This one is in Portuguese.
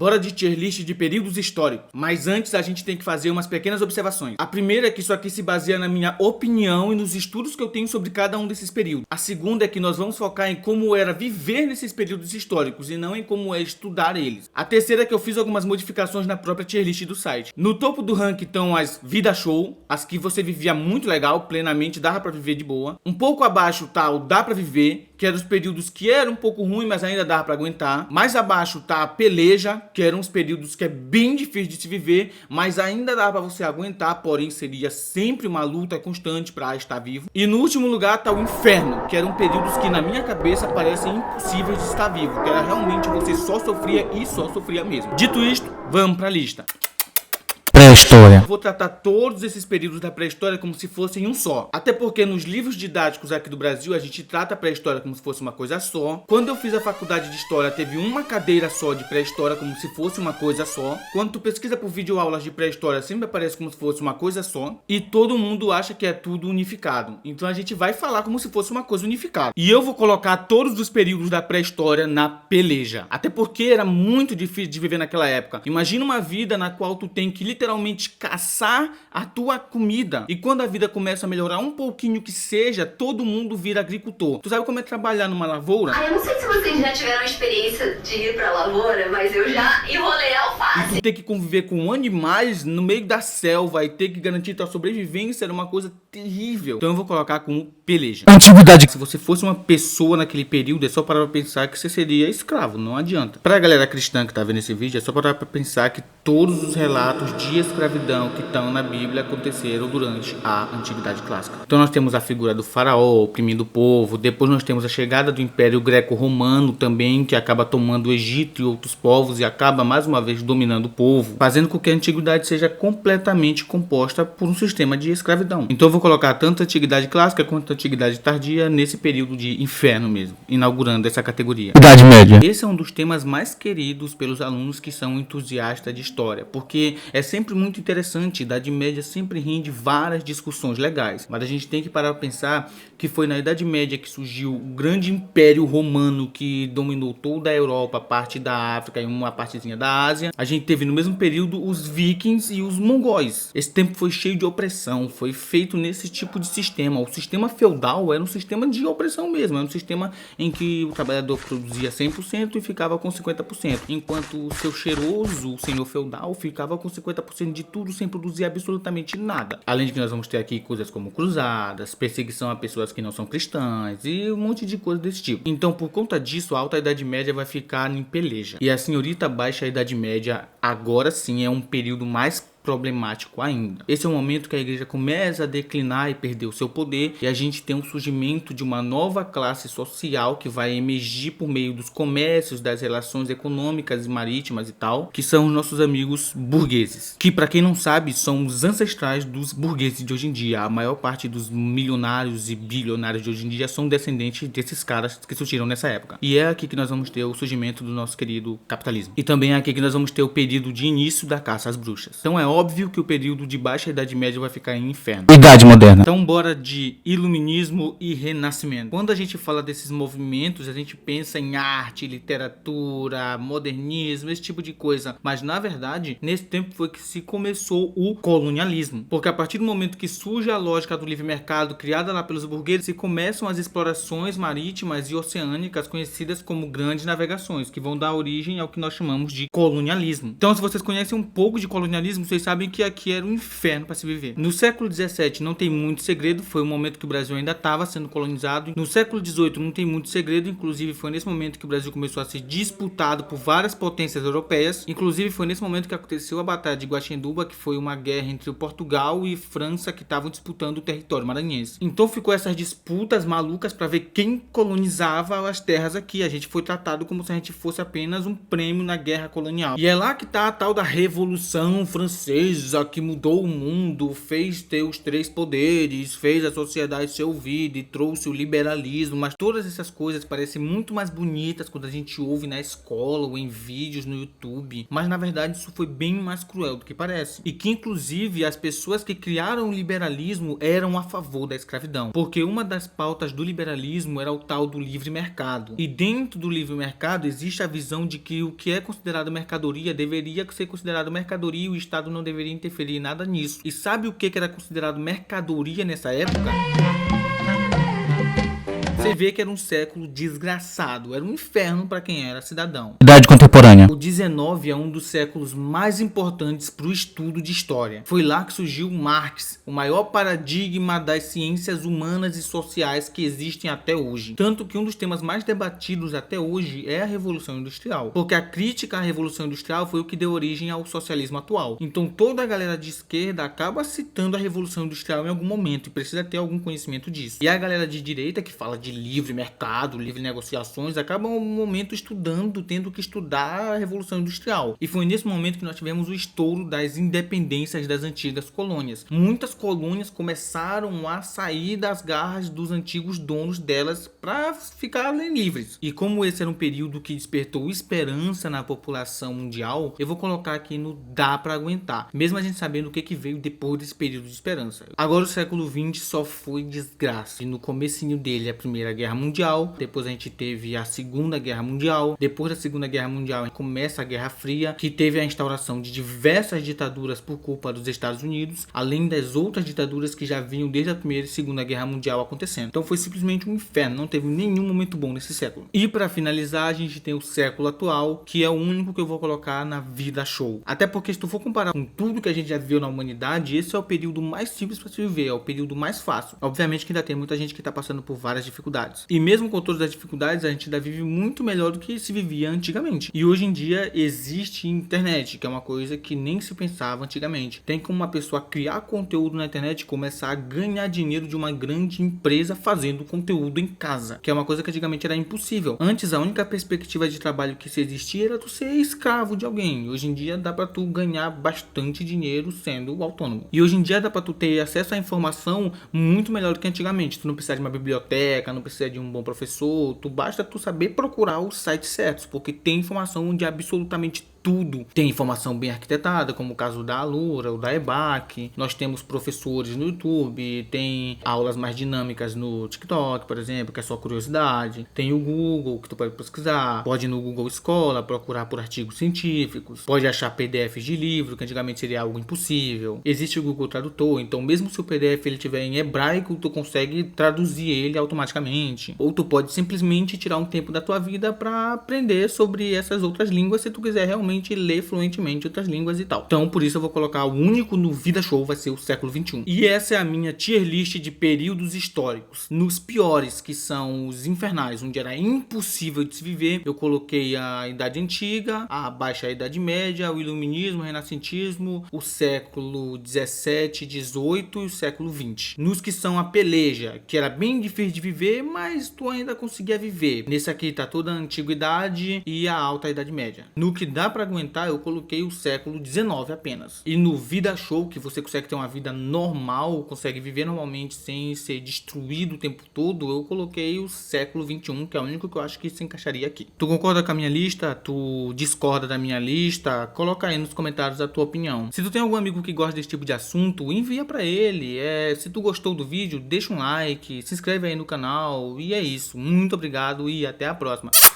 Bora de tier list de períodos históricos, mas antes a gente tem que fazer umas pequenas observações. A primeira é que isso aqui se baseia na minha opinião e nos estudos que eu tenho sobre cada um desses períodos. A segunda é que nós vamos focar em como era viver nesses períodos históricos e não em como é estudar eles. A terceira é que eu fiz algumas modificações na própria tier list do site. No topo do ranking estão as vida show, as que você vivia muito legal, plenamente, dava pra viver de boa. Um pouco abaixo tá o dá pra viver, que eram os períodos que eram um pouco ruim, mas ainda dava pra aguentar. Mais abaixo tá a peleja, que eram os períodos que é bem difícil de se viver, mas ainda dá pra você aguentar, porém seria sempre uma luta constante pra estar vivo. E no último lugar tá o inferno, que eram períodos que na minha cabeça parecem impossíveis de estar vivo, que era realmente você só sofria e só sofria mesmo. Dito isto, vamos pra lista. Pré-história. Vou tratar todos esses períodos da pré-história como se fossem um só. Até porque nos livros didáticos aqui do Brasil a gente trata a pré-história como se fosse uma coisa só. Quando eu fiz a faculdade de história teve uma cadeira só de pré-história como se fosse uma coisa só. Quando tu pesquisa por videoaulas de pré-história sempre aparece como se fosse uma coisa só. E todo mundo acha que é tudo unificado. Então a gente vai falar como se fosse uma coisa unificada. E eu vou colocar todos os períodos da pré-história na peleja. Até porque era muito difícil de viver naquela época. Imagina uma vida na qual tu tem que literalmente caçar a tua comida. E quando a vida começa a melhorar um pouquinho que seja, todo mundo vira agricultor. Tu sabe como é trabalhar numa lavoura? Eu não sei se vocês já tiveram a experiência de ir pra lavoura, mas eu já enrolei alface. E tu ter que conviver com animais no meio da selva e ter que garantir tua sobrevivência era uma coisa terrível. Então eu vou colocar como peleja. Antiguidade. Se você fosse uma pessoa naquele período, é só parar pra pensar que você seria escravo, não adianta. Pra galera cristã que tá vendo esse vídeo, é só parar pra pensar que todos os relatos de escravidão que estão na Bíblia aconteceram durante a Antiguidade Clássica. Então nós temos a figura do faraó oprimindo o povo, depois nós temos a chegada do Império Greco-Romano também, que acaba tomando o Egito e outros povos e acaba mais uma vez dominando o povo, fazendo com que a Antiguidade seja completamente composta por um sistema de escravidão. Então eu vou colocar tanto a Antiguidade Clássica quanto a Antiguidade Tardia nesse período de inferno mesmo, inaugurando essa categoria. Idade Média. Esse é um dos temas mais queridos pelos alunos que são entusiastas de história, porque é sempre muito interessante. Idade Média sempre rende várias discussões legais, mas a gente tem que parar para pensar que foi na Idade Média que surgiu o grande Império Romano que dominou toda a Europa, parte da África e uma partezinha da Ásia. A gente teve no mesmo período os vikings e os mongóis. Esse tempo foi cheio de opressão, foi feito nesse tipo de sistema. O sistema feudal era um sistema de opressão mesmo, era um sistema em que o trabalhador produzia 100% e ficava com 50%, enquanto o seu cheiroso, o senhor feudal, ficava com 50% de tudo sem produzir absolutamente nada. Além de que nós vamos ter aqui coisas como cruzadas, perseguição a pessoas que não são cristãs e um monte de coisa desse tipo. Então, por conta disso, a Alta Idade Média vai ficar em peleja. E a senhorita Baixa Idade Média, agora sim, é um período mais problemático ainda. Esse é o momento que a igreja começa a declinar e perder o seu poder, e a gente tem um surgimento de uma nova classe social que vai emergir por meio dos comércios, das relações econômicas e marítimas e tal, que são os nossos amigos burgueses, que, para quem não sabe, são os ancestrais dos burgueses de hoje em dia. A maior parte dos milionários e bilionários de hoje em dia são descendentes desses caras que surgiram nessa época. E é aqui que nós vamos ter o surgimento do nosso querido capitalismo. E também é aqui que nós vamos ter o período de início da caça às bruxas. Então é óbvio que o período de Baixa Idade Média vai ficar em inferno. Idade Moderna. Então bora de Iluminismo e Renascimento. Quando a gente fala desses movimentos, a gente pensa em arte, literatura, modernismo, esse tipo de coisa. Mas na verdade, nesse tempo foi que se começou o colonialismo. Porque a partir do momento que surge a lógica do livre mercado, criada lá pelos burgueses, se começam as explorações marítimas e oceânicas conhecidas como grandes navegações, que vão dar origem ao que nós chamamos de colonialismo. Então, se vocês conhecem um pouco de colonialismo, vocês sabem que aqui era um inferno para se viver. No século XVII não tem muito segredo, foi o momento que o Brasil ainda estava sendo colonizado. No século XVIII não tem muito segredo, inclusive foi nesse momento que o Brasil começou a ser disputado por várias potências europeias. Inclusive foi nesse momento que aconteceu a Batalha de Guaxinduba, que foi uma guerra entre Portugal e França que estavam disputando o território maranhense. Então ficou essas disputas malucas para ver quem colonizava as terras aqui. A gente foi tratado como se a gente fosse apenas um prêmio na guerra colonial. E é lá que tá a tal da Revolução Francesa, princesa que mudou o mundo, fez ter os 3 poderes, fez a sociedade ser ouvida e trouxe o liberalismo, mas todas essas coisas parecem muito mais bonitas quando a gente ouve na escola ou em vídeos no YouTube, mas na verdade isso foi bem mais cruel do que parece. E que inclusive as pessoas que criaram o liberalismo eram a favor da escravidão, porque uma das pautas do liberalismo era o tal do livre mercado. E dentro do livre mercado existe a visão de que o que é considerado mercadoria deveria ser considerado mercadoria e o Estado não deveria interferir em nada nisso. E sabe o que era considerado mercadoria nessa época? Você vê que era um século desgraçado, era um inferno para quem era cidadão. Idade contemporânea. O 19 é um dos séculos mais importantes para o estudo de história. Foi lá que surgiu Marx, o maior paradigma das ciências humanas e sociais que existem até hoje. Tanto que um dos temas mais debatidos até hoje é a Revolução Industrial, porque a crítica à Revolução Industrial foi o que deu origem ao socialismo atual. Então toda a galera de esquerda acaba citando a Revolução Industrial em algum momento e precisa ter algum conhecimento disso. E a galera de direita que fala de livre mercado, livre negociações, acabam um momento estudando, tendo que estudar a Revolução Industrial. E foi nesse momento que nós tivemos o estouro das independências das antigas colônias. Muitas colônias começaram a sair das garras dos antigos donos delas para ficarem livres. E como esse era um período que despertou esperança na população mundial, eu vou colocar aqui no dá para aguentar, mesmo a gente sabendo o que veio depois desse período de esperança. Agora o século XX só foi desgraça. E no comecinho dele, a Primeira Guerra Mundial, depois a gente teve a Segunda Guerra Mundial, depois da Segunda Guerra Mundial começa a Guerra Fria, que teve a instauração de diversas ditaduras por culpa dos Estados Unidos, além das outras ditaduras que já vinham desde a Primeira e Segunda Guerra Mundial acontecendo. Então foi simplesmente um inferno, não teve nenhum momento bom nesse século. E para finalizar, a gente tem o século atual, que é o único que eu vou colocar na vida show. Até porque se tu for comparar com tudo que a gente já viu na humanidade, esse é o período mais simples para se viver, é o período mais fácil. Obviamente que ainda tem muita gente que está passando por várias dificuldades. E mesmo com todas as dificuldades, a gente ainda vive muito melhor do que se vivia antigamente. E hoje em dia existe internet, que é uma coisa que nem se pensava antigamente. Tem como uma pessoa criar conteúdo na internet e começar a ganhar dinheiro de uma grande empresa fazendo conteúdo em casa, que é uma coisa que antigamente era impossível. Antes, a única perspectiva de trabalho que se existia era tu ser escravo de alguém. Hoje em dia dá pra tu ganhar bastante dinheiro sendo autônomo. E hoje em dia dá pra tu ter acesso à informação muito melhor do que antigamente. Tu não precisa de uma biblioteca, não precisa de um bom professor, basta tu saber procurar os sites certos, porque tem informação de absolutamente tudo. Tem informação bem arquitetada, como o caso da Alura ou da EBAC. Nós temos professores no YouTube, tem aulas mais dinâmicas no TikTok, por exemplo, que é só curiosidade. Tem o Google, que tu pode pesquisar. Pode ir no Google Escola, procurar por artigos científicos. Pode achar PDFs de livro, que antigamente seria algo impossível. Existe o Google Tradutor, então mesmo se o PDF ele tiver em hebraico, tu consegue traduzir ele automaticamente. Ou tu pode simplesmente tirar um tempo da tua vida para aprender sobre essas outras línguas, se tu quiser realmente ler fluentemente outras línguas e tal. Então, por isso eu vou colocar o único no Vida Show, vai ser o século XXI. E essa é a minha tier list de períodos históricos. Nos piores, que são os infernais, onde era impossível de se viver, eu coloquei a Idade Antiga, a Baixa Idade Média, o Iluminismo, o Renascentismo, o século 17, 18 e o século 20. Nos que são a peleja, que era bem difícil de viver, mas tu ainda conseguia viver. Nesse aqui tá toda a Antiguidade e a Alta Idade Média. No que dá pra aguentar, eu coloquei o século 19 apenas. E no Vida Show, que você consegue ter uma vida normal, consegue viver normalmente sem ser destruído o tempo todo, eu coloquei o século 21, que é o único que eu acho que se encaixaria aqui. Tu concorda com a minha lista? Tu discorda da minha lista? Coloca aí nos comentários a tua opinião. Se tu tem algum amigo que gosta desse tipo de assunto, envia pra ele. Se tu gostou do vídeo, deixa um like, se inscreve aí no canal. E é isso. Muito obrigado e até a próxima.